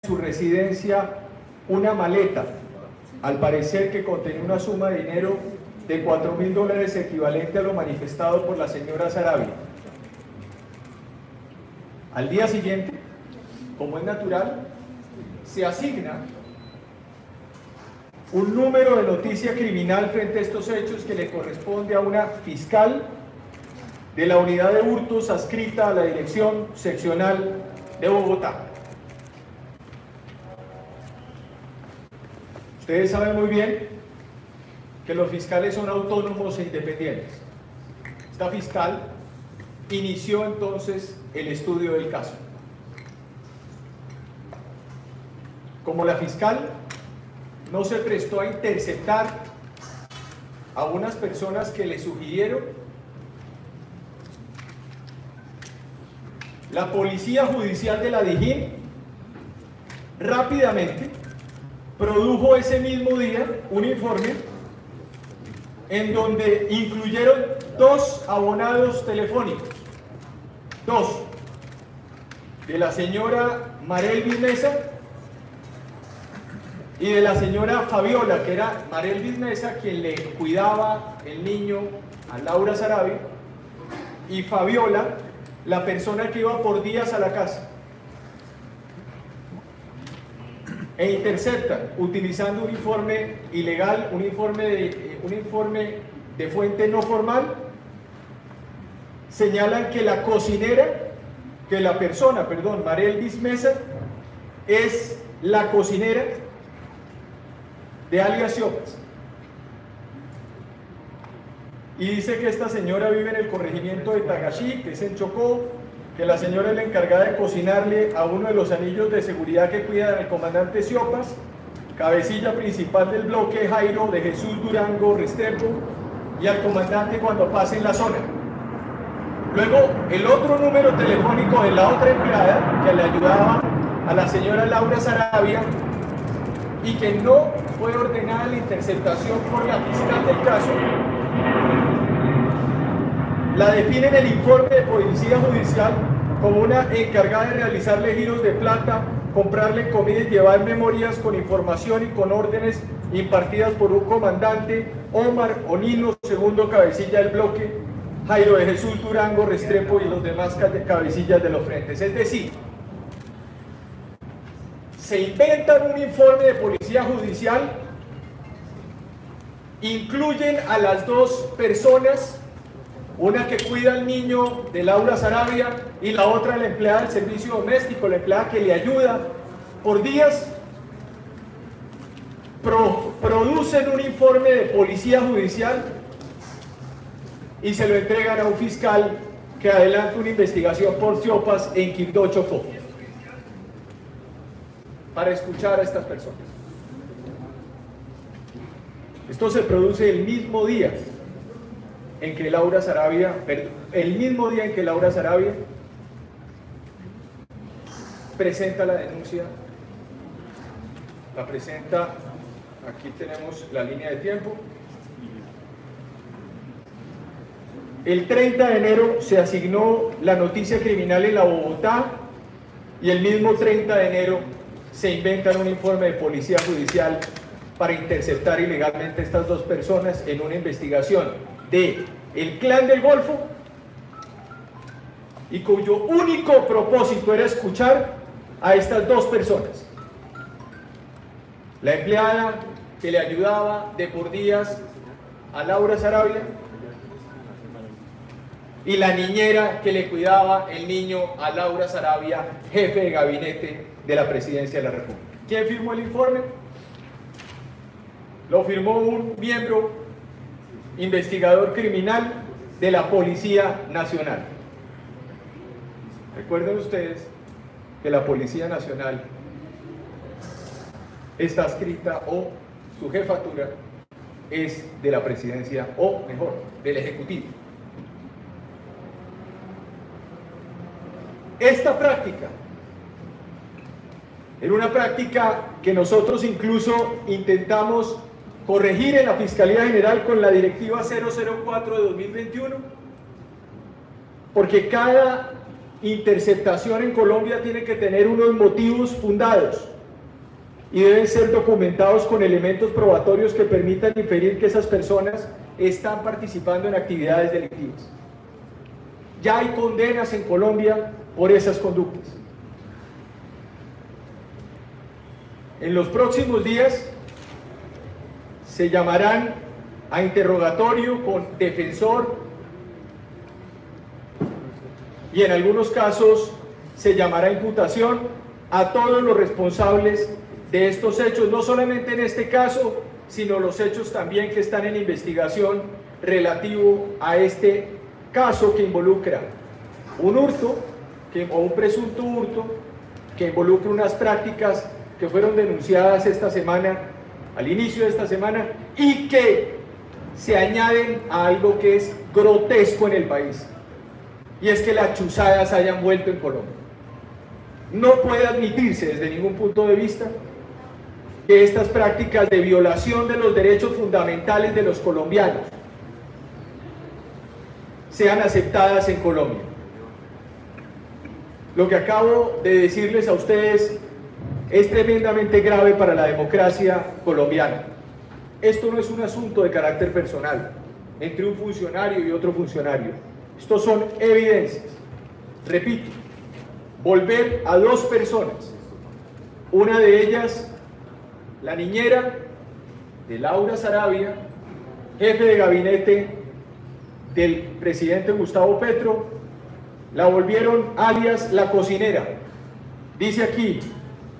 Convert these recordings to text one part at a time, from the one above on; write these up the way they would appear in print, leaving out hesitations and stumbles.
su residencia una maleta, al parecer que contenía una suma de dinero de $4.000 equivalente a lo manifestado por la señora Sarabia. Al día siguiente, como es natural, se asigna un número de noticia criminal frente a estos hechos que le corresponde a una fiscal de la unidad de hurtos adscrita a la Dirección Seccional de Bogotá. Ustedes saben muy bien que los fiscales son autónomos e independientes. Esta fiscal inició entonces el estudio del caso. Como la fiscal no se prestó a interceptar a unas personas que le sugirieron, la Policía Judicial de la Dijín rápidamente produjo ese mismo día un informe en donde incluyeron 2 abonados telefónicos, 2, de la señora Marelvis Mesa y de la señora Fabiola, que era Marelvis Mesa quien le cuidaba el niño a Laura Sarabia, y Fabiola, la persona que iba por días a la casa. E interceptan, utilizando un informe ilegal, un informe de fuente no formal, señalan que la persona, Marelvis Mesa, es la cocinera de alias Siopas. Y dice que esta señora vive en el corregimiento de Tagachí, que es en Chocó, que la señora es la encargada de cocinarle a uno de los anillos de seguridad que cuida el comandante Siopas, cabecilla principal del bloque Jairo de Jesús Durango Restrepo, y al comandante cuando pase en la zona. Luego, el otro número telefónico de la otra empleada que le ayudaba a la señora Laura Sarabia y que no fue ordenada la interceptación por la fiscal del caso, la define en el informe de Policía Judicial como una encargada de realizarle giros de plata, comprarle comida y llevar memorias con información y con órdenes impartidas por un comandante, Omar Onino, segundo cabecilla del bloque, Jairo de Jesús Durango Restrepo y los demás cabecillas de los frentes. Es decir, se inventan un informe de Policía Judicial, incluyen a las 2 personas, una que cuida al niño de Laura Sarabia y la otra la empleada del servicio doméstico, la empleada que le ayuda por días, producen un informe de Policía Judicial y se lo entregan a un fiscal que adelanta una investigación por Siopas en Quibdó, Chocó, para escuchar a estas personas. Esto se produce el mismo día en que Laura Sarabia presenta la denuncia, la presenta, aquí tenemos la línea de tiempo. El 30 de enero se asignó la noticia criminal en la Bogotá y el mismo 30 de enero se inventan un informe de Policía Judicial para interceptar ilegalmente a estas 2 personas en una investigación de el Clan del Golfo y cuyo único propósito era escuchar a estas 2 personas: la empleada que le ayudaba de por días a Laura Sarabia y la niñera que le cuidaba el niño a Laura Sarabia, jefe de gabinete de la Presidencia de la República. ¿Quién firmó el informe? Lo firmó un miembro investigador criminal de la Policía Nacional. Recuerden ustedes que la Policía Nacional está adscrita, o su jefatura es de la Presidencia, o mejor, del Ejecutivo. Esta práctica era una práctica que nosotros incluso intentamos corregir en la Fiscalía General con la Directiva 004 de 2021, porque cada interceptación en Colombia tiene que tener unos motivos fundados y deben ser documentados con elementos probatorios que permitan inferir que esas personas están participando en actividades delictivas. Ya hay condenas en Colombia por esas conductas. En los próximos días se llamarán a interrogatorio con defensor y en algunos casos se llamará a imputación a todos los responsables de estos hechos, no solamente en este caso, sino los hechos también que están en investigación relativo a este caso que involucra un hurto o un presunto hurto que involucra unas prácticas que fueron denunciadas esta semana, al inicio de esta semana, y que se añaden a algo que es grotesco en el país, y es que las chuzadas hayan vuelto en Colombia. No puede admitirse desde ningún punto de vista que estas prácticas de violación de los derechos fundamentales de los colombianos sean aceptadas en Colombia. Lo que acabo de decirles a ustedes es tremendamente grave para la democracia colombiana. Esto no es un asunto de carácter personal entre un funcionario y otro funcionario. Estos son evidencias. Repito, volver a dos personas, una de ellas la niñera de Laura Saravia, jefe de gabinete del presidente Gustavo Petro, la volvieron alias la cocinera. Dice aquí,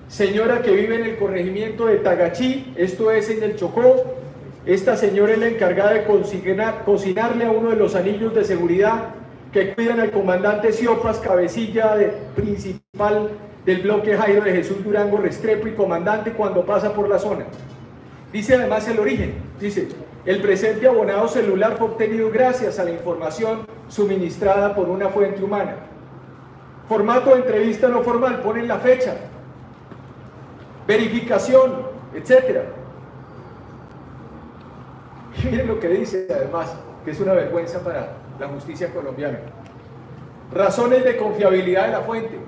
señora que vive en el corregimiento de Tagachí, esto es en el Chocó. Esta señora es la encargada de cocinarle a uno de los anillos de seguridad que cuidan al comandante Siopas, cabecilla principal del bloque Jairo de Jesús Durango Restrepo y comandante cuando pasa por la zona. Dice además el origen, dice, el presente abonado celular fue obtenido gracias a la información suministrada por una fuente humana. Formato de entrevista no formal, ponen la fecha, verificación, etc. Y miren lo que dice además, que es una vergüenza para la justicia colombiana. Razones de confiabilidad de la fuente.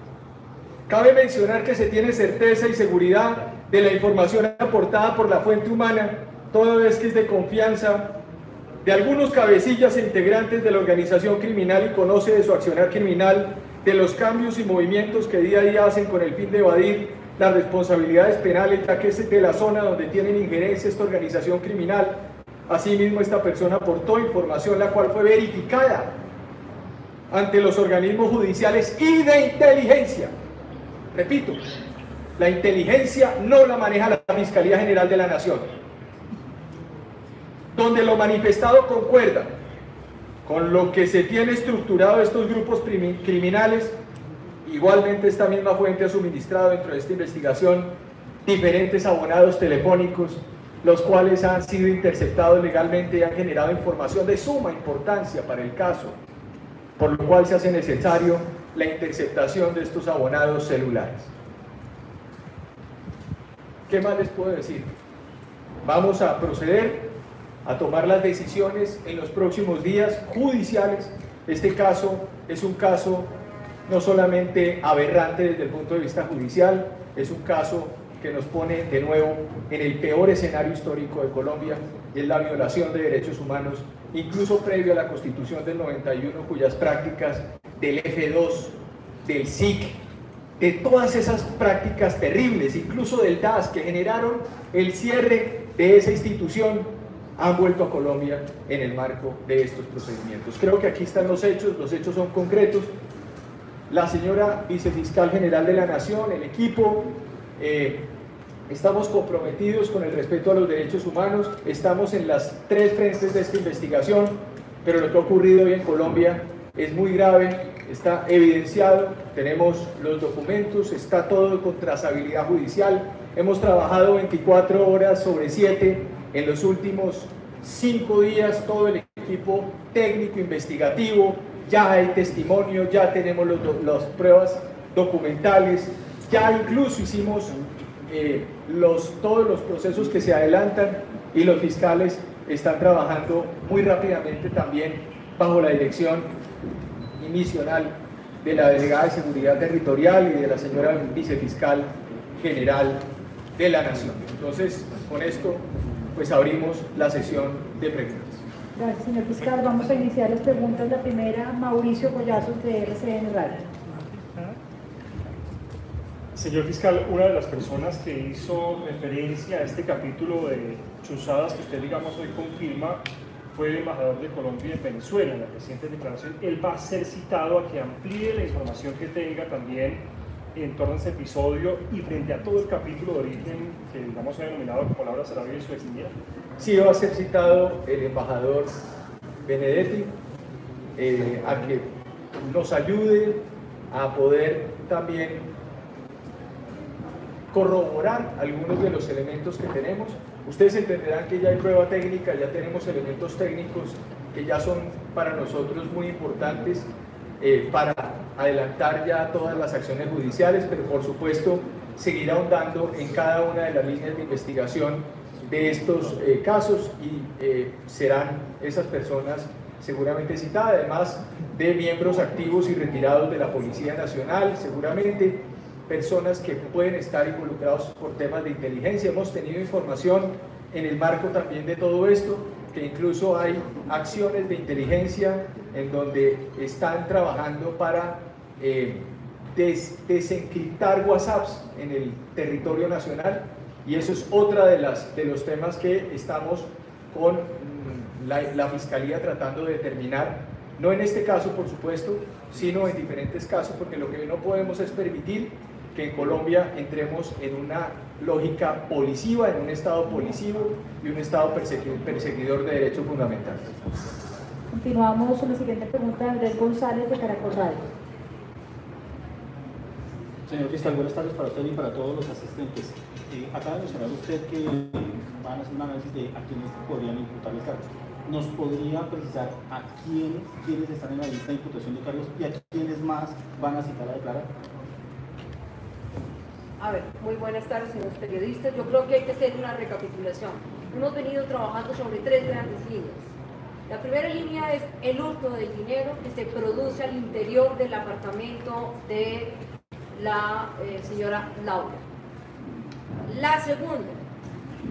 Cabe mencionar que se tiene certeza y seguridad de la información aportada por la fuente humana, toda vez que es de confianza de algunos cabecillas e integrantes de la organización criminal y conoce de su accionar criminal, de los cambios y movimientos que día a día hacen con el fin de evadir las responsabilidades penales, ya que es de la zona donde tienen injerencia esta organización criminal. Asimismo, esta persona aportó información la cual fue verificada ante los organismos judiciales y de inteligencia. Repito, la inteligencia no la maneja la Fiscalía General de la Nación. Donde lo manifestado concuerda con lo que se tiene estructurado de estos grupos criminales, igualmente esta misma fuente ha suministrado dentro de esta investigación diferentes abonados telefónicos, los cuales han sido interceptados legalmente y han generado información de suma importancia para el caso, por lo cual se hace necesario la interceptación de estos abonados celulares. ¿Qué más les puedo decir? Vamos a proceder a tomar las decisiones en los próximos días judiciales. Este caso es un caso no solamente aberrante desde el punto de vista judicial, es un caso que nos pone de nuevo en el peor escenario histórico de Colombia, es la violación de derechos humanos, incluso previo a la Constitución del 91, cuyas prácticas del F2, del SIC, de todas esas prácticas terribles, incluso del DAS, que generaron el cierre de esa institución, han vuelto a Colombia en el marco de estos procedimientos. Creo que aquí están los hechos son concretos. La señora Vicefiscal General de la Nación, el equipo, estamos comprometidos con el respeto a los derechos humanos, estamos en las tres frentes de esta investigación, pero lo que ha ocurrido hoy en Colombia es muy grave, está evidenciado, tenemos los documentos, está todo con trazabilidad judicial, hemos trabajado 24 horas sobre 7 en los últimos 5 días, todo el equipo técnico investigativo, ya hay testimonio, ya tenemos las pruebas documentales, ya incluso hicimos todos los procesos que se adelantan y los fiscales están trabajando muy rápidamente también bajo la dirección misional de la delegada de Seguridad Territorial y de la señora Vicefiscal General de la nación. Entonces, con esto, pues abrimos la sesión de preguntas. Gracias, señor fiscal. Vamos a iniciar las preguntas. La primera, Mauricio Collazos, de RCN Radio. Señor fiscal, una de las personas que hizo referencia a este capítulo de chuzadas que usted, digamos, hoy confirma, fue el embajador de Colombia en Venezuela. En la reciente declaración, él va a ser citado a que amplíe la información que tenga también en torno a ese episodio y frente a todo el capítulo de origen que, digamos, se ha denominado como Laura Sarabia y su exnieta. Sí, va a ser citado el embajador Benedetti a que nos ayude a poder también corroborar algunos de los elementos que tenemos. Ustedes entenderán que ya hay prueba técnica, ya tenemos elementos técnicos que ya son para nosotros muy importantes para adelantar ya todas las acciones judiciales, pero por supuesto seguir ahondando en cada una de las líneas de investigación de estos casos y serán esas personas seguramente citadas, además de miembros activos y retirados de la Policía Nacional, seguramente personas que pueden estar involucrados por temas de inteligencia. Hemos tenido información en el marco también de todo esto, que incluso hay acciones de inteligencia en donde están trabajando para desencriptar WhatsApps en el territorio nacional, y eso es otra de los temas que estamos con la Fiscalía tratando de determinar, no en este caso por supuesto, sino en diferentes casos, porque lo que no podemos es permitir que en Colombia entremos en una lógica policiva, en un Estado policivo y un Estado perseguidor de derechos fundamentales. Continuamos con la siguiente pregunta de Andrés González, de Caracol Radio. Señor fiscal, buenas tardes para usted y para todos los asistentes. Acaba de mencionar usted que van a hacer un análisis de a quiénes podrían imputarles cargos. ¿Nos podría precisar a quiénes están en la lista de imputación de cargos y a quiénes más van a citar a declarar? A ver, muy buenas tardes, señores periodistas. Yo creo que hay que hacer una recapitulación. Hemos venido trabajando sobre tres grandes líneas. La primera línea es el hurto del dinero que se produce al interior del apartamento de la señora Laura. La segunda,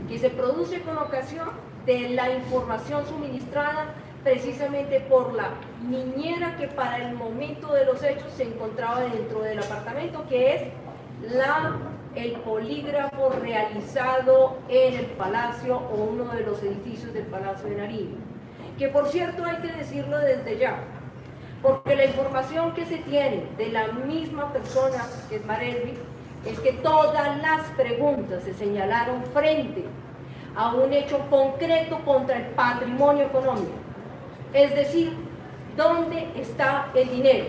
que se produce con ocasión de la información suministrada precisamente por la niñera que para el momento de los hechos se encontraba dentro del apartamento, que es el polígrafo realizado en el Palacio o uno de los edificios del Palacio de Nariño, que por cierto hay que decirlo desde ya, porque la información que se tiene de la misma persona que es Marelvi es que todas las preguntas se señalaron frente a un hecho concreto contra el patrimonio económico, es decir, ¿dónde está el dinero?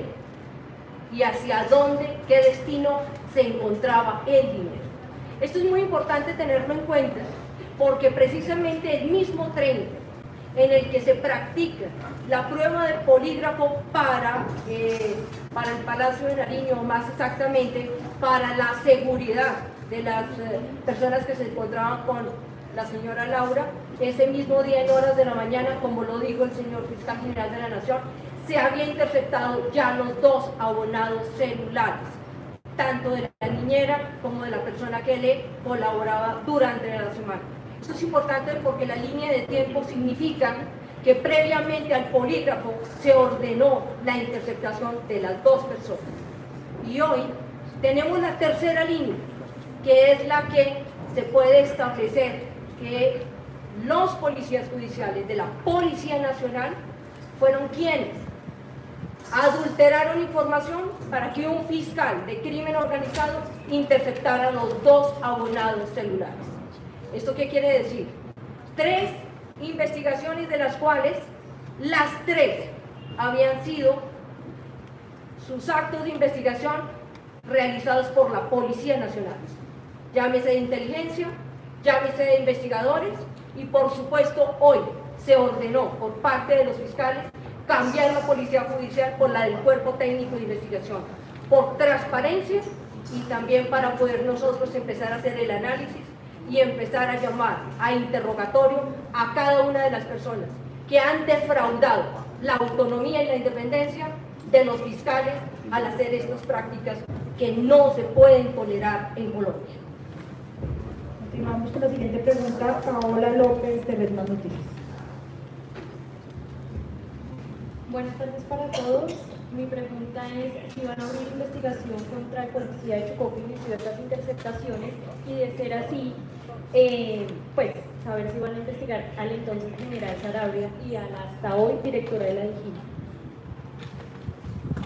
Y hacia dónde, qué destino se encontraba el dinero. Esto es muy importante tenerlo en cuenta, porque precisamente el mismo tren en el que se practica la prueba de polígrafo para el Palacio de Nariño, o más exactamente para la seguridad de las personas que se encontraban con la señora Laura, ese mismo día en horas de la mañana, como lo dijo el señor fiscal general de la Nación, se había interceptado ya los dos abonados celulares, tanto de la niñera como de la persona que le colaboraba durante la semana. Esto es importante porque la línea de tiempo significa que previamente al polígrafo se ordenó la interceptación de las dos personas. Y hoy tenemos la tercera línea, que es la que se puede establecer que los policías judiciales de la Policía Nacional fueron quienes adulteraron información para que un fiscal de crimen organizado interceptara los dos abonados celulares. ¿Esto qué quiere decir? 3 investigaciones, de las cuales las 3 habían sido sus actos de investigación realizados por la Policía Nacional. Llámese de inteligencia, llámese de investigadores, y por supuesto hoy se ordenó por parte de los fiscales cambiar la Policía Judicial por la del Cuerpo Técnico de Investigación, por transparencia y también para poder nosotros empezar a hacer el análisis y empezar a llamar a interrogatorio a cada una de las personas que han defraudado la autonomía y la independencia de los fiscales al hacer estas prácticas que no se pueden tolerar en Colombia. Continuamos con la siguiente pregunta, Paola López, de Red Más Noticias. Buenas tardes para todos. Mi pregunta es si van a abrir investigación contra el policía de Chocó que inició estas interceptaciones, y de ser así, pues saber si van a investigar al entonces general Sarabia y a la hasta hoy directora de la DIGIN.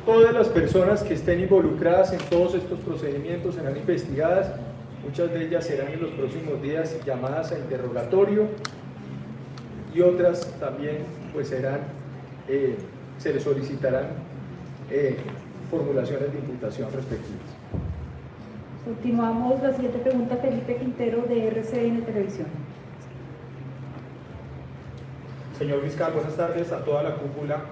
Todas las personas que estén involucradas en todos estos procedimientos serán investigadas. Muchas de ellas serán en los próximos días llamadas a interrogatorio y otras también pues serán, se les solicitarán formulaciones de imputación respectivas. Continuamos, la siguiente pregunta, Felipe Quintero, de RCN Televisión. Señor fiscal, buenas tardes a toda la cúpula.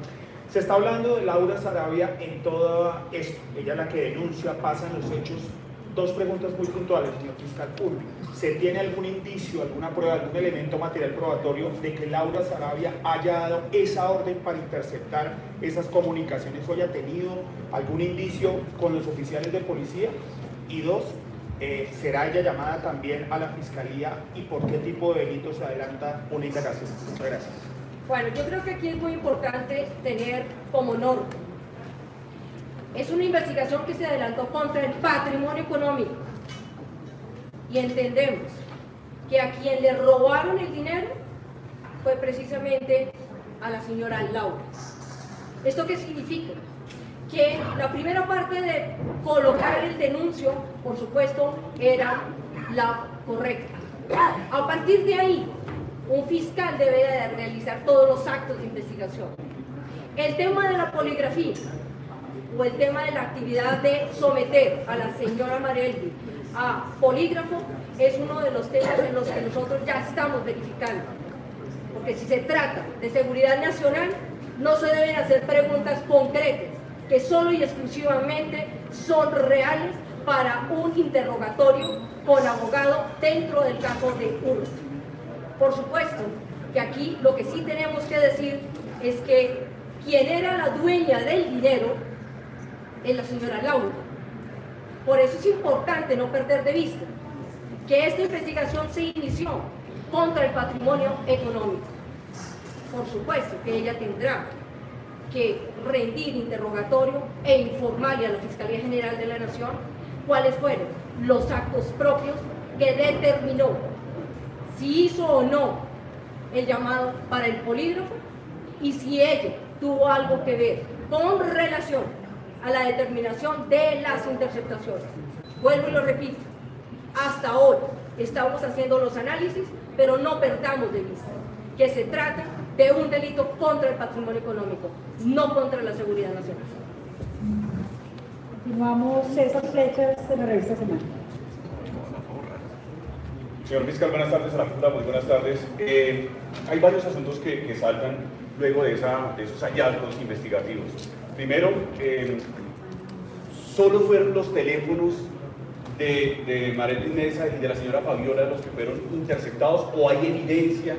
Se está hablando de Laura Sarabia en todo esto. Ella es la que denuncia, pasan los hechos. Dos preguntas muy puntuales, señor fiscal público. ¿Se tiene algún indicio, alguna prueba, algún elemento material probatorio de que Laura Sarabia haya dado esa orden para interceptar esas comunicaciones o haya tenido algún indicio con los oficiales de policía? Y dos, ¿será ella llamada también a la fiscalía y por qué tipo de delito se adelanta una indagación? Muchas gracias. Bueno, yo creo que aquí es muy importante tener como norte. Es una investigación que se adelantó contra el patrimonio económico. Y entendemos que a quien le robaron el dinero fue precisamente a la señora Laura. ¿Esto qué significa? Que la primera parte de colocar el denuncio, por supuesto, era la correcta. A partir de ahí, un fiscal debe de realizar todos los actos de investigación. El tema de la poligrafía o el tema de la actividad de someter a la señora Marelli a polígrafo es uno de los temas en los que nosotros ya estamos verificando. Porque si se trata de seguridad nacional, no se deben hacer preguntas concretas que solo y exclusivamente son reales para un interrogatorio con abogado dentro del caso de hurto. Por supuesto que aquí lo que sí tenemos que decir es que quien era la dueña del dinero es la señora Laura. Por eso es importante no perder de vista que esta investigación se inició contra el patrimonio económico. Por supuesto que ella tendrá que rendir interrogatorio e informarle a la Fiscalía General de la Nación cuáles fueron los actos propios que determinó si hizo o no el llamado para el polígrafo y si ella tuvo algo que ver con relación a la determinación de las interceptaciones. Vuelvo y lo repito, hasta ahora estamos haciendo los análisis, pero no perdamos de vista que se trata de un delito contra el patrimonio económico, no contra la seguridad nacional. Continuamos, César Flechas, de la revista Semana. Señor fiscal, buenas tardes a la Junta, muy buenas tardes. Hay varios asuntos que saltan luego de esos hallazgos investigativos. Primero, solo fueron los teléfonos de Marelli Mesa y de la señora Fabiola los que fueron interceptados, o hay evidencia,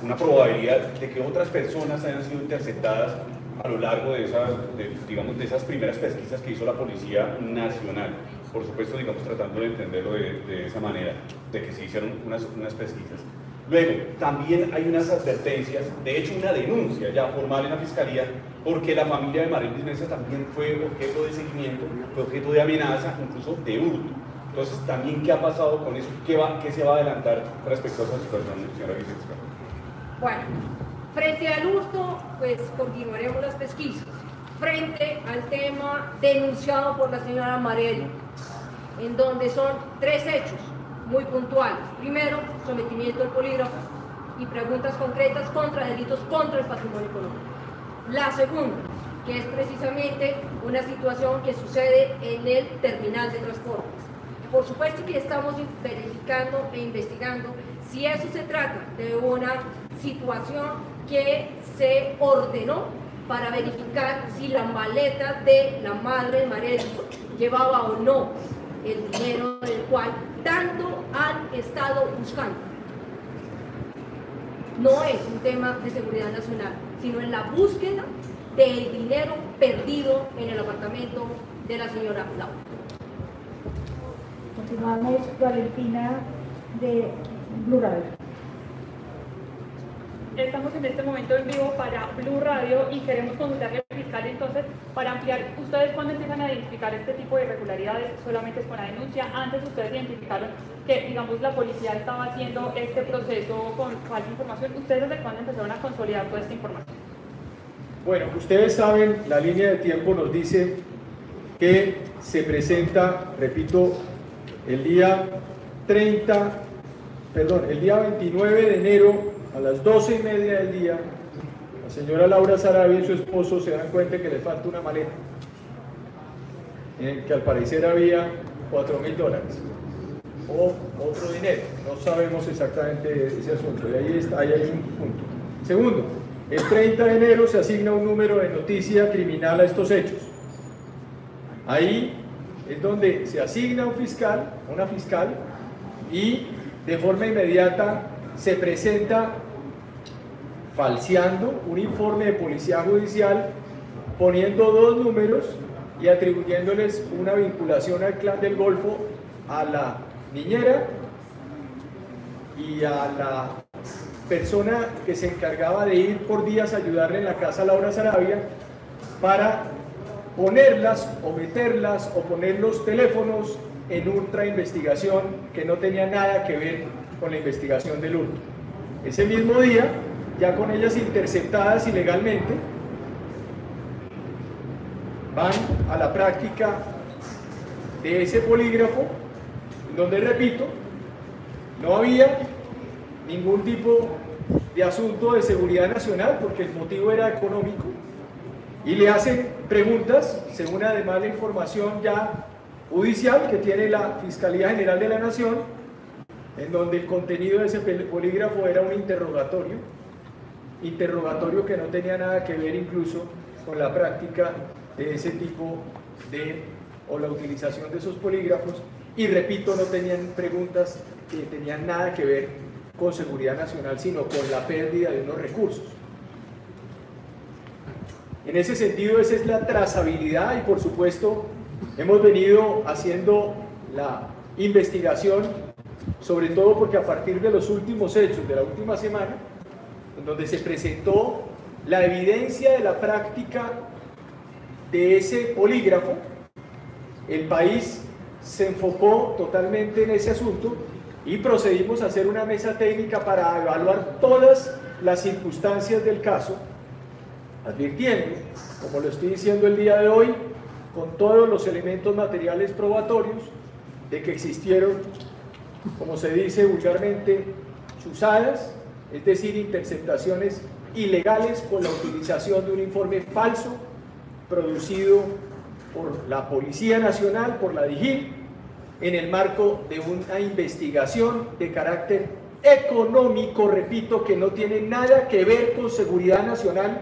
una probabilidad de que otras personas hayan sido interceptadas a lo largo de esas primeras pesquisas que hizo la Policía Nacional. Por supuesto, tratando de entenderlo de esa manera, de que se hicieron unas pesquisas. Luego, también hay unas advertencias, de hecho una denuncia ya formal en la Fiscalía, porque la familia de Marelli Mesa también fue objeto de seguimiento, fue objeto de amenaza, incluso de hurto. Entonces, también, ¿qué ha pasado con eso? ¿Qué se va a adelantar respecto a esa situación, señora vicefiscal? Bueno, frente al hurto, pues continuaremos las pesquisas. Frente al tema denunciado por la señora Marelli, en donde son tres hechos muy puntuales. Primero, sometimiento al polígrafo y preguntas concretas contra delitos contra el patrimonio económico. La segunda, que es precisamente una situación que sucede en el terminal de transportes. Por supuesto que estamos verificando e investigando si eso se trata de una situación que se ordenó para verificar si la maleta de la madre de Marelli llevaba o no el dinero del cual tanto han estado buscando. No es un tema de seguridad nacional, sino en la búsqueda del dinero perdido en el apartamento de la señora Laura. Continuamos, Valentina de Blue Radio. Estamos en este momento en vivo para Blue Radio y queremos consultarle al fiscal entonces para ampliar. ¿Ustedes cuando empiezan a identificar este tipo de irregularidades solamente es con la denuncia? Antes ustedes identificaron que, digamos, la policía estaba haciendo este proceso con falsa información. ¿Ustedes desde cuándo empezaron a consolidar toda esta información? Bueno, ustedes saben, la línea de tiempo nos dice que se presenta, repito, el día 29 de enero a las 12:30 del día. La señora Laura Sarabia y su esposo se dan cuenta que les falta una maleta, en que al parecer había $4.000 o otro dinero. No sabemos exactamente ese asunto, y ahí hay un punto. Segundo, el 30 de enero se asigna un número de noticia criminal a estos hechos. Ahí es donde se asigna un fiscal, una fiscal, y de forma inmediata se presenta falseando un informe de policía judicial, poniendo dos números y atribuyéndoles una vinculación al Clan del Golfo a la niñera y a la persona que se encargaba de ir por días a ayudarle en la casa a Laura Sarabia, para ponerlas o meterlas o poner los teléfonos en otra investigación que no tenía nada que ver con la investigación del hurto. Ese mismo día, ya con ellas interceptadas ilegalmente, van a la práctica de ese polígrafo, donde, repito, no había ningún tipo de asunto de seguridad nacional, porque el motivo era económico, y le hacen preguntas, según además la información ya judicial que tiene la Fiscalía General de la Nación, en donde el contenido de ese polígrafo era un interrogatorio que no tenía nada que ver incluso con la práctica de ese tipo o la utilización de esos polígrafos, y repito, no tenían preguntas que tenían nada que ver con seguridad nacional, sino con la pérdida de unos recursos. En ese sentido, esa es la trazabilidad, y por supuesto hemos venido haciendo la investigación, sobre todo porque a partir de los últimos hechos de la última semana, en donde se presentó la evidencia de la práctica de ese polígrafo, el país se enfocó totalmente en ese asunto y procedimos a hacer una mesa técnica para evaluar todas las circunstancias del caso, advirtiendo, como lo estoy diciendo el día de hoy, con todos los elementos materiales probatorios, de que existieron, como se dice vulgarmente, chuzadas, es decir, interceptaciones ilegales con la utilización de un informe falso producido por la Policía Nacional, por la DIJÍN, en el marco de una investigación de carácter económico, repito, que no tiene nada que ver con seguridad nacional,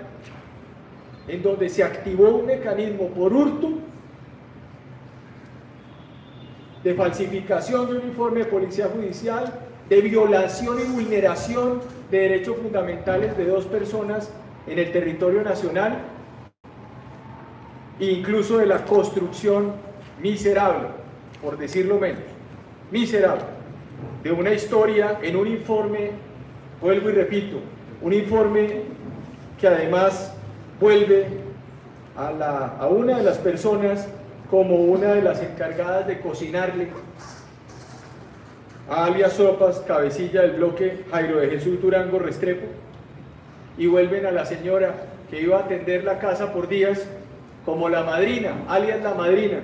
en donde se activó un mecanismo por hurto, de falsificación de un informe de policía judicial, de violación y vulneración de derechos fundamentales de dos personas en el territorio nacional, e incluso de la construcción miserable, por decirlo menos, miserable, de una historia en un informe, vuelvo y repito, un informe que además vuelve a una de las personas como una de las encargadas de cocinarle a alias Sopas, cabecilla del bloque Jairo de Jesús Durango Restrepo, y vuelven a la señora que iba a atender la casa por días como la madrina, alias la madrina,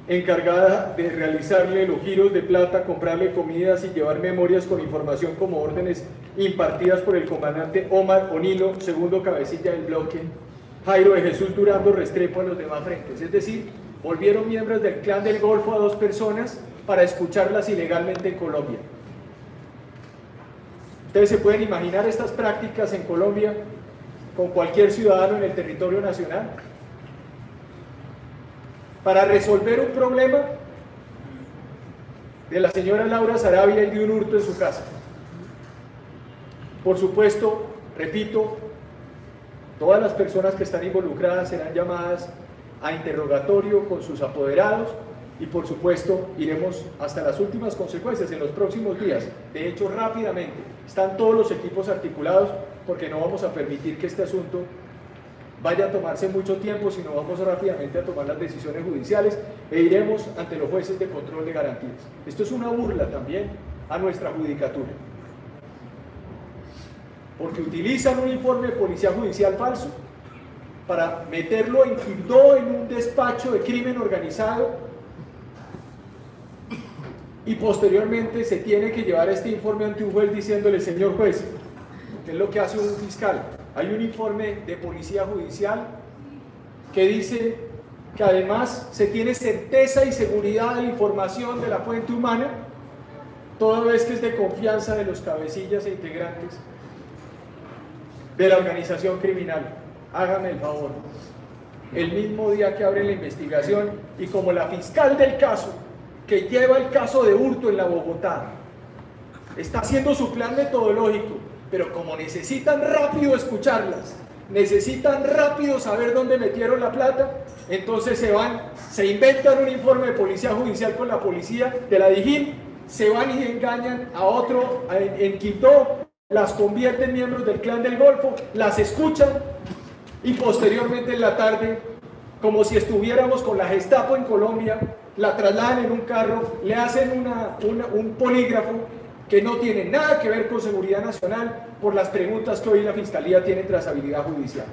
encargada de realizarle los giros de plata, comprarle comidas y llevar memorias con información como órdenes impartidas por el comandante Omar Onilo, segundo cabecilla del bloque Jairo de Jesús Durango Restrepo, a los demás frentes. Es decir, volvieron miembros del Clan del Golfo a dos personas para escucharlas ilegalmente en Colombia. Ustedes se pueden imaginar estas prácticas en Colombia con cualquier ciudadano en el territorio nacional. Para resolver un problema de la señora Laura Sarabia y de un hurto en su casa. Por supuesto, repito, todas las personas que están involucradas serán llamadas a interrogatorio con sus apoderados y por supuesto iremos hasta las últimas consecuencias en los próximos días. De hecho, rápidamente están todos los equipos articulados porque no vamos a permitir que este asunto vaya a tomarse mucho tiempo, sino vamos rápidamente a tomar las decisiones judiciales e iremos ante los jueces de control de garantías. Esto es una burla también a nuestra judicatura, porque utilizan un informe de policía judicial falso para meterlo en Quibdó, en un despacho de crimen organizado, y posteriormente se tiene que llevar este informe ante un juez diciéndole: señor juez, ¿qué es lo que hace un fiscal? Hay un informe de policía judicial que dice que además se tiene certeza y seguridad de la información de la fuente humana, toda vez que es de confianza de los cabecillas e integrantes de la organización criminal. Hágame el favor, el mismo día que abre la investigación, y como la fiscal del caso, que lleva el caso de hurto en la Bogotá, está haciendo su plan metodológico, pero como necesitan rápido escucharlas, necesitan rápido saber dónde metieron la plata, entonces se inventan un informe de policía judicial con la policía de la Dijín, se van y engañan a otro en Quibdó, las convierten en miembros del Clan del Golfo, las escuchan, y posteriormente en la tarde, como si estuviéramos con la Gestapo en Colombia, la trasladan en un carro, le hacen un polígrafo que no tiene nada que ver con seguridad nacional por las preguntas que hoy la Fiscalía tiene en trazabilidad judicial.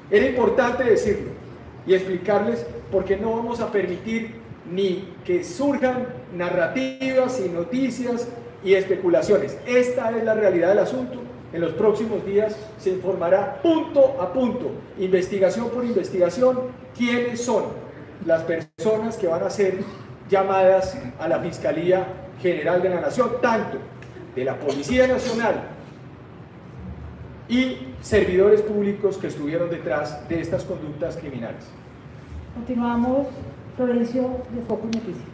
Era importante decirlo y explicarles porque no vamos a permitir ni que surjan narrativas y noticias y especulaciones. Esta es la realidad del asunto. En los próximos días se informará punto a punto, investigación por investigación, quiénes son las personas que van a ser llamadas a la Fiscalía General de la Nación, tanto de la Policía Nacional y servidores públicos que estuvieron detrás de estas conductas criminales. Continuamos. Florencio, de Focus Noticias.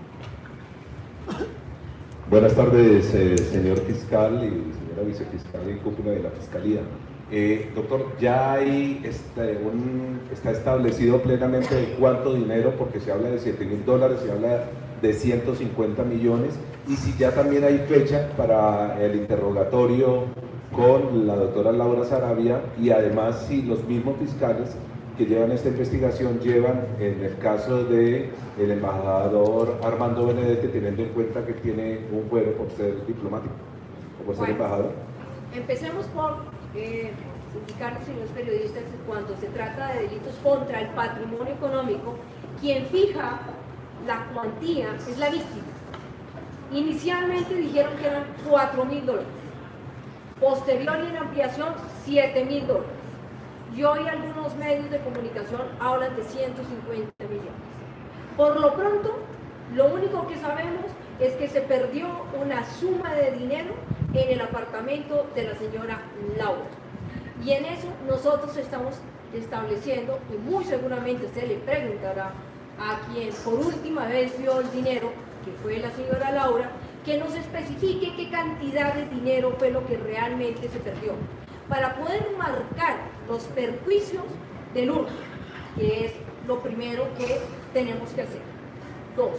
Buenas tardes, señor fiscal y señora vicefiscal y cúpula de la Fiscalía. Doctor, ya hay está establecido plenamente de cuánto dinero, porque se habla de $7.000, se habla de 150 millones, y si ya también hay fecha para el interrogatorio con la doctora Laura Sarabia, y además si los mismos fiscales que llevan esta investigación llevan en el caso del embajador Armando Benedetti, teniendo en cuenta que tiene un fuero por ser diplomático o por ser embajador. Empecemos por indicar, señores periodistas, que cuando se trata de delitos contra el patrimonio económico, quien fija la cuantía es la víctima. Inicialmente dijeron que eran $4.000, posterior y en ampliación $7.000, y hoy algunos medios de comunicación hablan de 150 millones. Por lo pronto, lo único que sabemos es que se perdió una suma de dinero en el apartamento de la señora Laura, y en eso nosotros estamos estableciendo, y muy seguramente se le preguntará a quien por última vez vio el dinero, que fue la señora Laura, que nos especifique qué cantidad de dinero fue lo que realmente se perdió, para poder marcar los perjuicios del hurto, que es lo primero que tenemos que hacer. 2.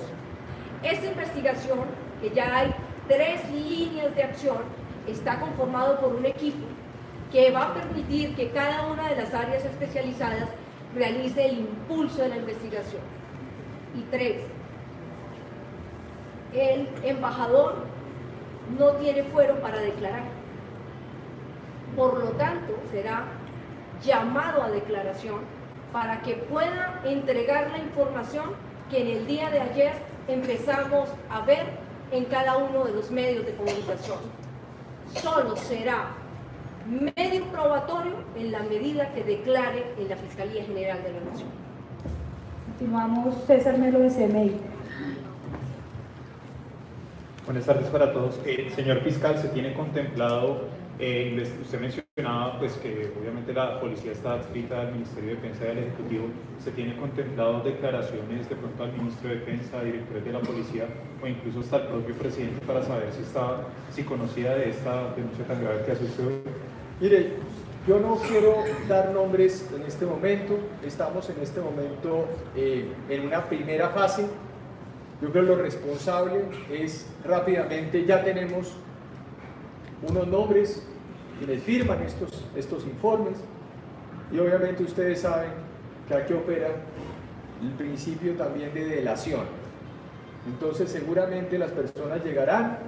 Esta investigación, que ya hay 3 líneas de acción, está conformado por un equipo que va a permitir que cada una de las áreas especializadas realice el impulso de la investigación. Y 3. El embajador no tiene fuero para declarar. Por lo tanto, será llamado a declaración para que pueda entregar la información que en el día de ayer empezamos a ver en cada uno de los medios de comunicación. Solo será medio probatorio en la medida que declare en la Fiscalía General de la Nación. Continuamos. César Melo, de CMI. Buenas tardes para todos. Señor fiscal, se tiene contemplado, usted mencionaba pues, que obviamente la policía está adscrita al Ministerio de Defensa y al Ejecutivo, se tiene contemplado declaraciones de pronto al Ministro de Defensa, directores de la policía o incluso hasta el propio presidente para saber si conocía de esta denuncia tan grave que hace usted. Mire, yo no quiero dar nombres en este momento, estamos en este momento en una primera fase Yo creo que lo responsable es rápidamente, ya tenemos unos nombres quienes firman estos informes, y obviamente ustedes saben que aquí opera el principio también de delación. Entonces seguramente las personas llegarán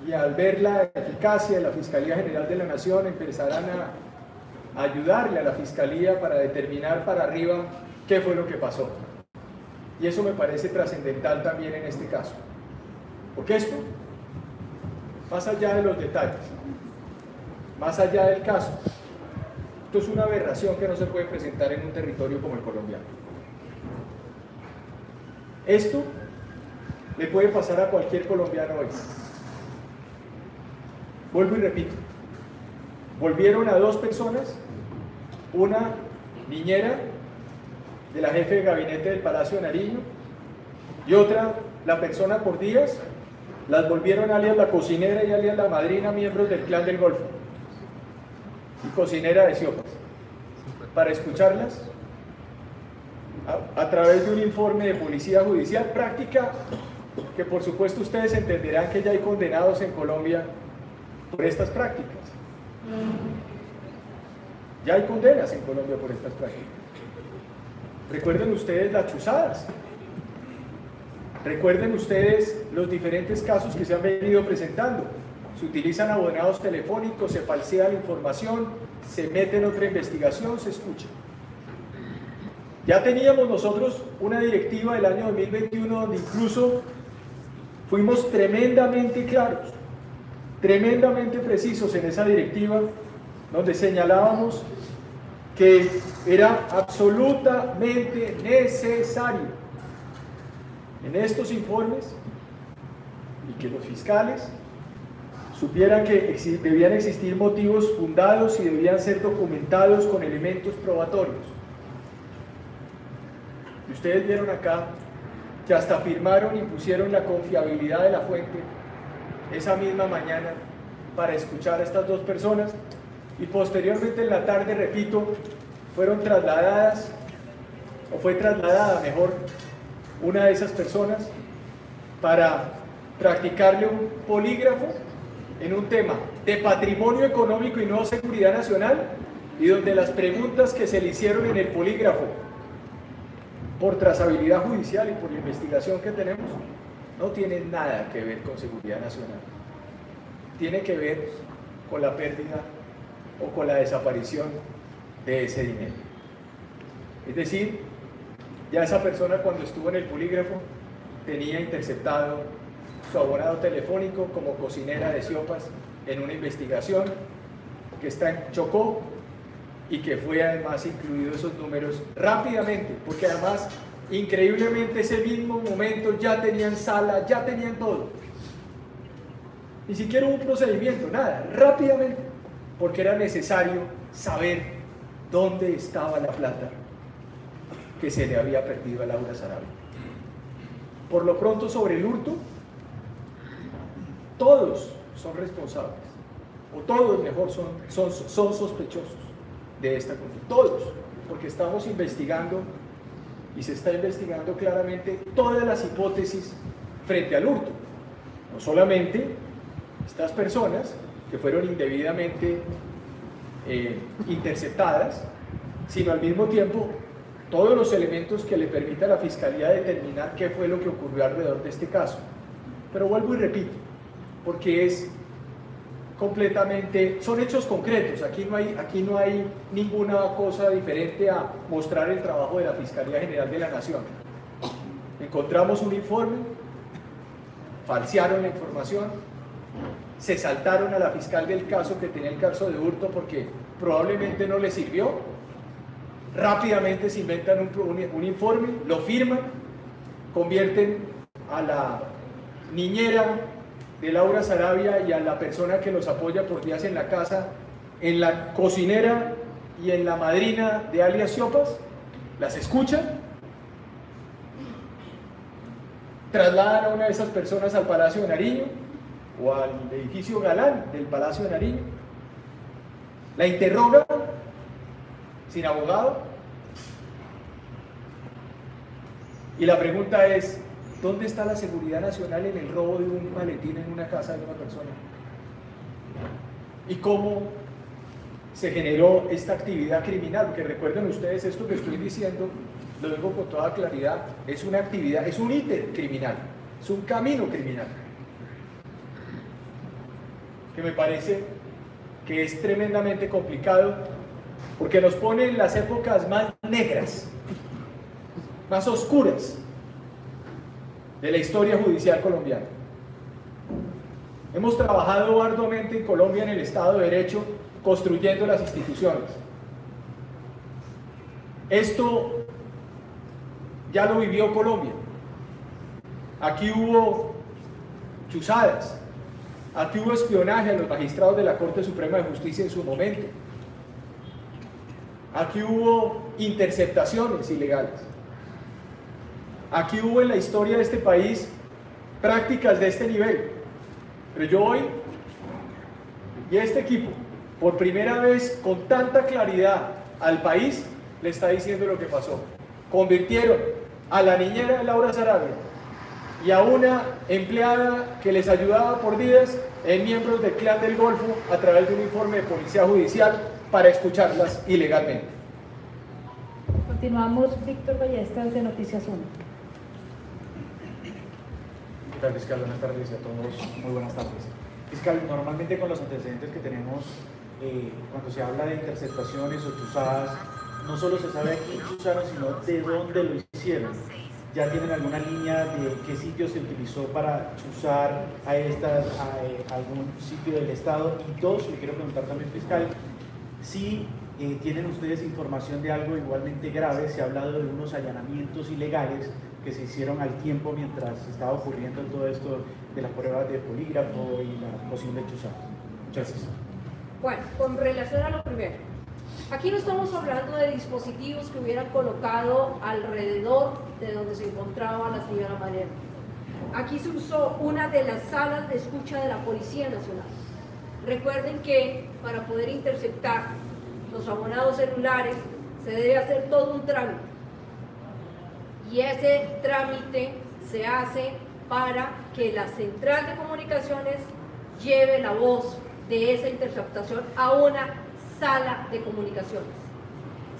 y al ver la eficacia de la Fiscalía General de la Nación empezarán a ayudarle a la Fiscalía para determinar para arriba qué fue lo que pasó. Y eso me parece trascendental también en este caso. Porque esto, más allá de los detalles, más allá del caso, esto es una aberración que no se puede presentar en un territorio como el colombiano. Esto le puede pasar a cualquier colombiano hoy. Vuelvo y repito, volvieron a 2 personas, una niñera de la jefe de gabinete del Palacio de Nariño y otra, la persona por días, las volvieron alias la cocinera y alias la madrina, miembros del Clan del Golfo y cocinera de Siopas, para escucharlas a través de un informe de policía judicial, práctica que por supuesto ustedes entenderán que ya hay condenados en Colombia por estas prácticas. Ya hay condenas en Colombia por estas prácticas. Recuerden ustedes las chuzadas. Recuerden ustedes los diferentes casos que se han venido presentando. Se utilizan abonados telefónicos, se falsea la información, se mete en otra investigación, se escucha. Ya teníamos nosotros una directiva del año 2021 donde incluso fuimos tremendamente claros, tremendamente precisos en esa directiva, donde señalábamos que era absolutamente necesario en estos informes y que los fiscales supieran que debían existir motivos fundados y debían ser documentados con elementos probatorios. Y ustedes vieron acá que hasta firmaron y pusieron la confiabilidad de la fuente esa misma mañana para escuchar a estas 2 personas, y posteriormente en la tarde, repito, fueron trasladadas, o fue trasladada mejor, una de esas personas para practicarle un polígrafo en un tema de patrimonio económico y no seguridad nacional, y donde las preguntas que se le hicieron en el polígrafo por trazabilidad judicial y por la investigación que tenemos no tienen nada que ver con seguridad nacional, tiene que ver con la pérdida o con la desaparición de ese dinero. Es decir, ya esa persona cuando estuvo en el polígrafo tenía interceptado su abonado telefónico como cocinera de Siopas en una investigación que está en Chocó y que fue además incluido esos números rápidamente, porque además increíblemente ese mismo momento ya tenían sala, ya tenían todo. Ni siquiera hubo un procedimiento, nada, rápidamente, porque era necesario saber dónde estaba la plata que se le había perdido a Laura Sarabia. Por lo pronto, sobre el hurto, todos son responsables, o todos mejor son sospechosos de esta conducta, todos, porque estamos investigando y se está investigando claramente todas las hipótesis frente al hurto, no solamente estas personas que fueron indebidamente interceptadas, sino al mismo tiempo todos los elementos que le permitan a la Fiscalía determinar qué fue lo que ocurrió alrededor de este caso. Pero vuelvo y repito, porque es completamente, son hechos concretos, aquí no hay ninguna cosa diferente a mostrar el trabajo de la Fiscalía General de la Nación. Encontramos un informe, falsearon la información, se saltaron a la fiscal del caso que tenía el caso de hurto porque probablemente no le sirvió, rápidamente se inventan un informe, lo firman, convierten a la niñera de Laura Sarabia y a la persona que los apoya por días en la casa en la cocinera y en la madrina de alias Siopas, las escuchan, trasladan a una de esas personas al Palacio de Nariño o al edificio Galán del Palacio de Nariño, la interrogan sin abogado y la pregunta es: ¿Dónde está la seguridad nacional en el robo de un maletín en una casa de una persona? ¿Y cómo se generó esta actividad criminal? Porque recuerden ustedes, esto que estoy diciendo, lo digo con toda claridad, es una actividad, es un ítem criminal, es un camino criminal, que me parece que es tremendamente complicado, porque nos pone en las épocas más negras, más oscuras de la historia judicial colombiana. Hemos trabajado arduamente en Colombia en el Estado de Derecho, construyendo las instituciones. Esto ya lo vivió Colombia. Aquí hubo chuzadas, aquí hubo espionaje a los magistrados de la Corte Suprema de Justicia en su momento. Aquí hubo interceptaciones ilegales. Aquí hubo en la historia de este país prácticas de este nivel. Pero yo hoy, y este equipo, por primera vez con tanta claridad al país, le está diciendo lo que pasó. Convirtieron a la niñera de Laura Sarabia y a una empleada que les ayudaba por días en miembros del Clan del Golfo a través de un informe de policía judicial para escucharlas ilegalmente. Continuamos, Víctor Ballestas, de Noticias 1. ¿Qué tal, fiscal? Buenas tardes a todos. Muy buenas tardes. Fiscal, normalmente con los antecedentes que tenemos, cuando se habla de interceptaciones o chuzadas, no solo se sabe a quién chuzaron, sino de dónde lo hicieron. ¿Ya tienen alguna línea de qué sitio se utilizó para chuzar a algún sitio del Estado? Y dos, le quiero preguntar también, fiscal, si tienen ustedes información de algo igualmente grave. Se ha hablado de unos allanamientos ilegales que se hicieron al tiempo mientras estaba ocurriendo todo esto de las pruebas de polígrafo y la posible chuzada. Muchas gracias. Bueno, con relación a lo primero, aquí no estamos hablando de dispositivos que hubieran colocado alrededor de donde se encontraba la señora Mariana. Aquí se usó una de las salas de escucha de la Policía Nacional. Recuerden que para poder interceptar los abonados celulares se debe hacer todo un trámite. Y ese trámite se hace para que la central de comunicaciones lleve la voz de esa interceptación a una sala de comunicaciones.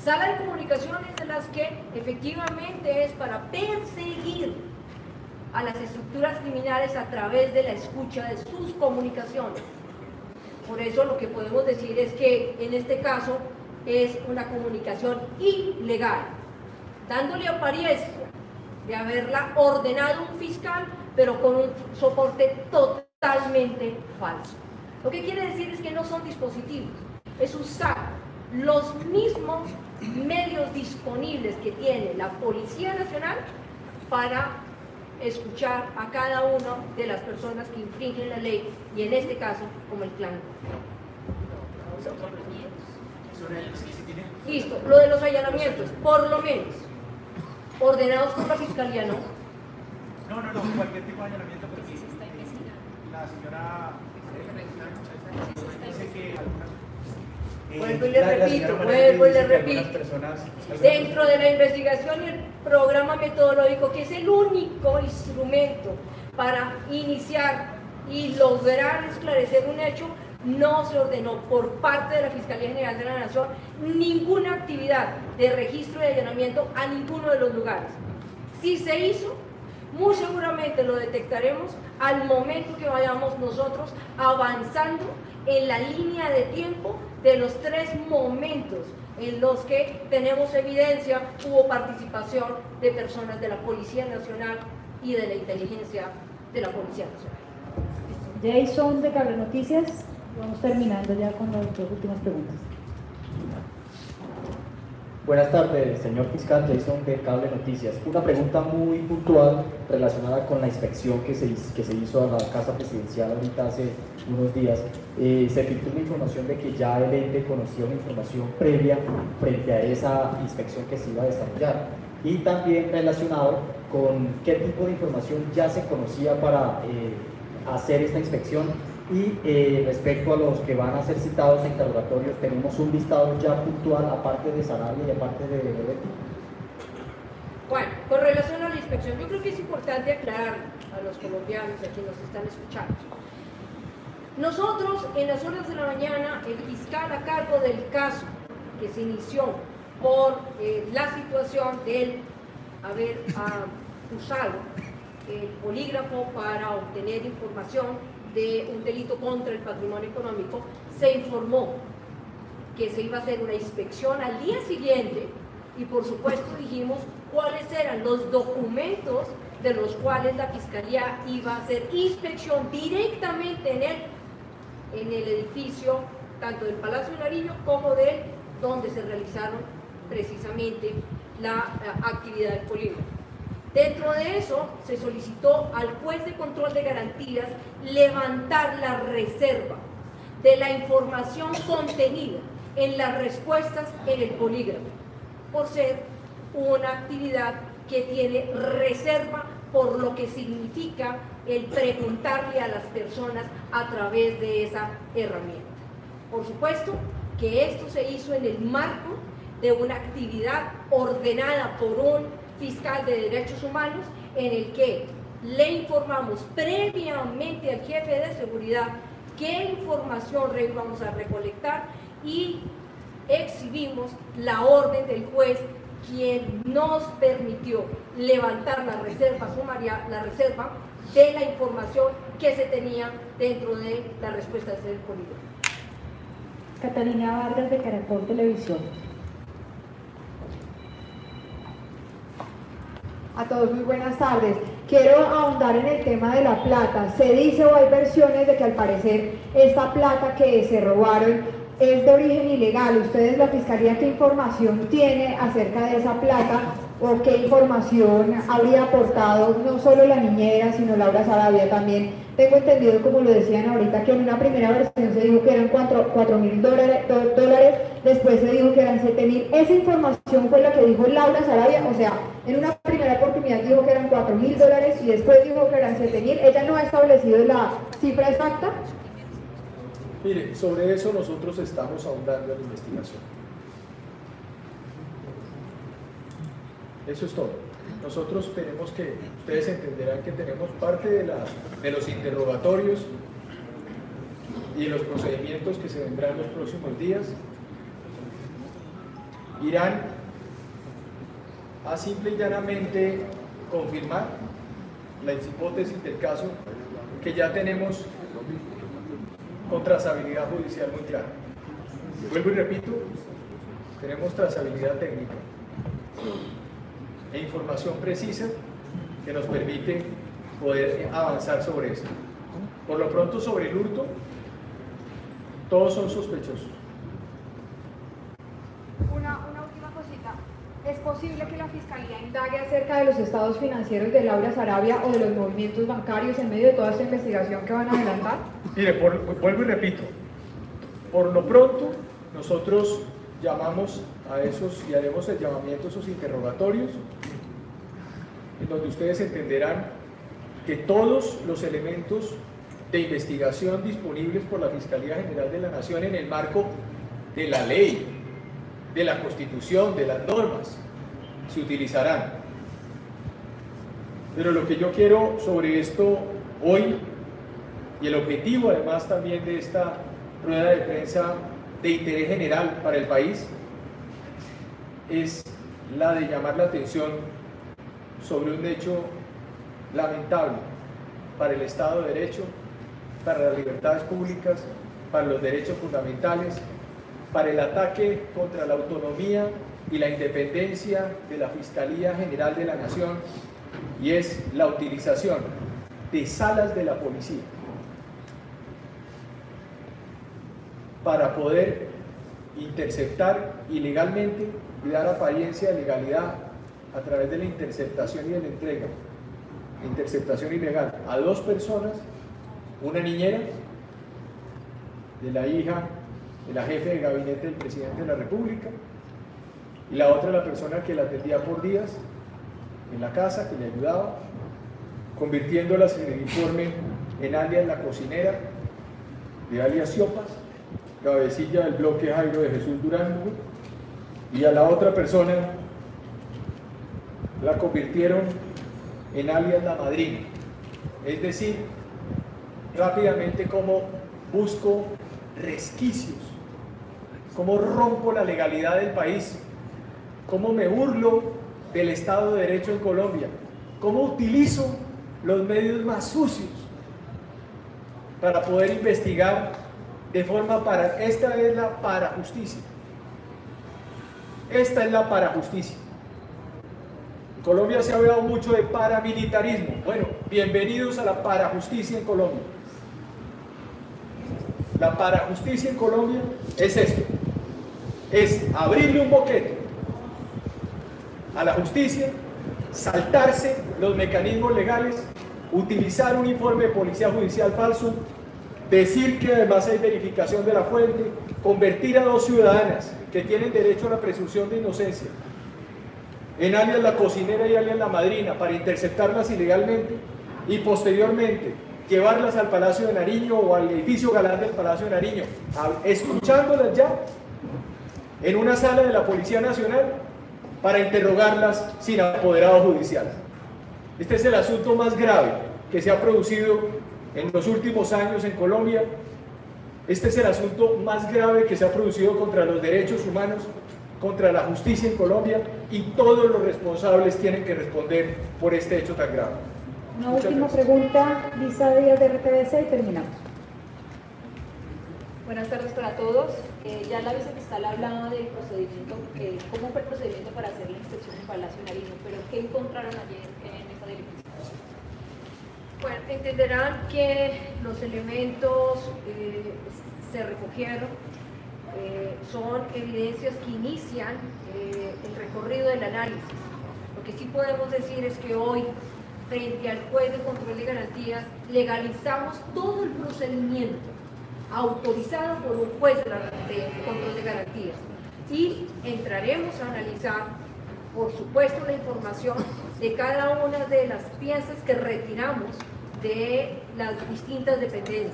Sala de comunicaciones de las que efectivamente es para perseguir a las estructuras criminales a través de la escucha de sus comunicaciones. Por eso lo que podemos decir es que en este caso es una comunicación ilegal, dándole apariencia de haberla ordenado un fiscal, pero con un soporte totalmente falso. Lo que quiere decir es que no son dispositivos, es usar los mismos medios disponibles que tiene la Policía Nacional para escuchar a cada una de las personas que infringen la ley, y en este caso como el clan. Listo, lo de los allanamientos, por lo menos, ordenados por la Fiscalía, ¿no? No, cualquier tipo de allanamiento, pero sí se está investigando. La señora dice que algunas... Vuelvo y le repito, dentro de la investigación y el programa metodológico, que es el único instrumento para iniciar y lograr esclarecer un hecho, no se ordenó por parte de la Fiscalía General de la Nación ninguna actividad de registro y allanamiento a ninguno de los lugares. Si se hizo, muy seguramente lo detectaremos al momento que vayamos nosotros avanzando en la línea de tiempo de los 3 momentos en los que tenemos evidencia hubo participación de personas de la Policía Nacional y de la inteligencia de la Policía Nacional. Jason de Cable Noticias, vamos terminando ya con las 2 últimas preguntas. Buenas tardes, señor fiscal. Jason de Cable Noticias. Una pregunta muy puntual relacionada con la inspección que se hizo a la Casa Presidencial ahorita hace unos días. Se filtró una información de que ya el ente conocía una información previa frente a esa inspección que se iba a desarrollar, y también relacionado con qué tipo de información ya se conocía para hacer esta inspección. Y respecto a los que van a ser citados a interrogatorios, ¿tenemos un listado ya puntual aparte de Sarabia y aparte de Betty? Bueno, con relación al inspección. Yo creo que es importante aclarar a los colombianos, a quienes nos están escuchando. Nosotros, en las horas de la mañana, el fiscal a cargo del caso que se inició por la situación de él haber usado el polígrafo para obtener información de un delito contra el patrimonio económico, se informó que se iba a hacer una inspección al día siguiente y por supuesto dijimos cuáles eran los documentos de los cuales la Fiscalía iba a hacer inspección directamente en el edificio, tanto del Palacio de Nariño como de donde se realizaron precisamente la actividad del polígrafo. Dentro de eso se solicitó al juez de control de garantías levantar la reserva de la información contenida en las respuestas en el polígrafo, por ser una actividad que tiene reserva por lo que significa el preguntarle a las personas a través de esa herramienta. Por supuesto que esto se hizo en el marco de una actividad ordenada por un fiscal de derechos humanos en el que le informamos previamente al jefe de seguridad qué información íbamos a recolectar y exhibimos la orden del juez, quien nos permitió levantar la reserva sumaria, la reserva de la información que se tenía dentro de las respuestas del polígrafo. Catalina Vargas, de Caracol Televisión. A todos muy buenas tardes. Quiero ahondar en el tema de la plata. Se dice o hay versiones de que al parecer esta plata que se robaron es de origen ilegal. ¿Ustedes, la Fiscalía, qué información tiene acerca de esa plata o qué información habría aportado no solo la niñera, sino Laura Sarabia también? Tengo entendido, como lo decían ahorita, que en una primera versión se dijo que eran $4.000, después se dijo que eran $7.000. Esa información fue la que dijo Laura Sarabia, o sea, en una primera oportunidad dijo que eran $4.000 y después dijo que eran $7.000. ¿Ella no ha establecido la cifra exacta? Mire, sobre eso nosotros estamos ahondando en la investigación. Eso es todo. Nosotros tenemos que, ustedes entenderán que tenemos parte de los interrogatorios y los procedimientos que se vendrán los próximos días, irán a simple y llanamente confirmar la hipótesis del caso, que ya tenemos con trazabilidad judicial muy clara. Vuelvo y repito, tenemos trazabilidad técnica e información precisa que nos permite poder avanzar sobre esto. Por lo pronto, sobre el hurto, todos son sospechosos. Una última cosita. ¿Es posible que la Fiscalía indague acerca de los estados financieros de Laura Sarabia o de los movimientos bancarios en medio de toda esta investigación que van a adelantar? Mire, vuelvo y repito, por lo pronto nosotros llamamos a esos y haremos el llamamiento a esos interrogatorios, en donde ustedes entenderán que todos los elementos de investigación disponibles por la Fiscalía General de la Nación en el marco de la ley, de la Constitución, de las normas, se utilizarán. Pero lo que yo quiero sobre esto hoy, y el objetivo además también de esta rueda de prensa de interés general para el país, es la de llamar la atención sobre un hecho lamentable para el Estado de Derecho, para las libertades públicas, para los derechos fundamentales, para el ataque contra la autonomía y la independencia de la Fiscalía General de la Nación, y es la utilización de salas de la policía para poder interceptar ilegalmente y dar apariencia de legalidad a través de la interceptación y de la entrega, interceptación ilegal a dos personas, una niñera de la hija de la jefe de gabinete del presidente de la República, y la otra la persona que la atendía por días en la casa, que le ayudaba, convirtiéndolas en el informe en alias la cocinera, de alias Siopas, cabecilla del bloque Jairo de Jesús Durán, y a la otra persona la convirtieron en alias La Madrina. Es decir, rápidamente cómo busco resquicios, cómo rompo la legalidad del país, cómo me burlo del Estado de Derecho en Colombia, cómo utilizo los medios más sucios para poder investigar de forma para... Esta es la parajusticia. Esta es la parajusticia. En Colombia se ha hablado mucho de paramilitarismo. Bueno, bienvenidos a la parajusticia en Colombia. La parajusticia en Colombia es esto. Es abrirle un boquete a la justicia, saltarse los mecanismos legales, utilizar un informe de policía judicial falso, decir que además hay verificación de la fuente, convertir a dos ciudadanas que tienen derecho a la presunción de inocencia en alias La Cocinera y alias La Madrina para interceptarlas ilegalmente y posteriormente llevarlas al Palacio de Nariño o al edificio galán del Palacio de Nariño, escuchándolas ya en una sala de la Policía Nacional para interrogarlas sin apoderado judicial. Este es el asunto más grave que se ha producido en los últimos años en Colombia. Este es el asunto más grave que se ha producido contra los derechos humanos, contra la justicia en Colombia, y todos los responsables tienen que responder por este hecho tan grave. Una última pregunta, Lisa Díaz de RTBC, y terminamos. Buenas tardes para todos. Ya la vicefiscal hablaba del procedimiento, cómo fue el procedimiento para hacer la inspección en Palacio Nariño, pero ¿qué encontraron ayer en esa diligencia? Bueno, entenderán que los elementos se recogieron, son evidencias que inician el recorrido del análisis. Lo que sí podemos decir es que hoy, frente al juez de control de garantías, legalizamos todo el procedimiento autorizado por un juez de control de garantías, y entraremos a analizar, por supuesto, la información de cada una de las piezas que retiramos de las distintas dependencias.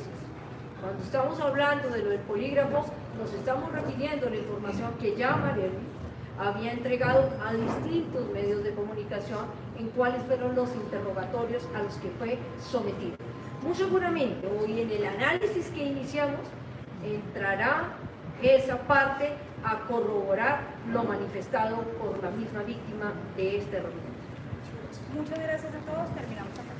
Cuando estamos hablando de lo del polígrafo, nos estamos refiriendo a la información que ya Mariel había entregado a distintos medios de comunicación en cuáles fueron los interrogatorios a los que fue sometido. Muy seguramente hoy en el análisis que iniciamos entrará esa parte a corroborar lo manifestado por la misma víctima de este reunión. Muchas gracias a todos, terminamos acá.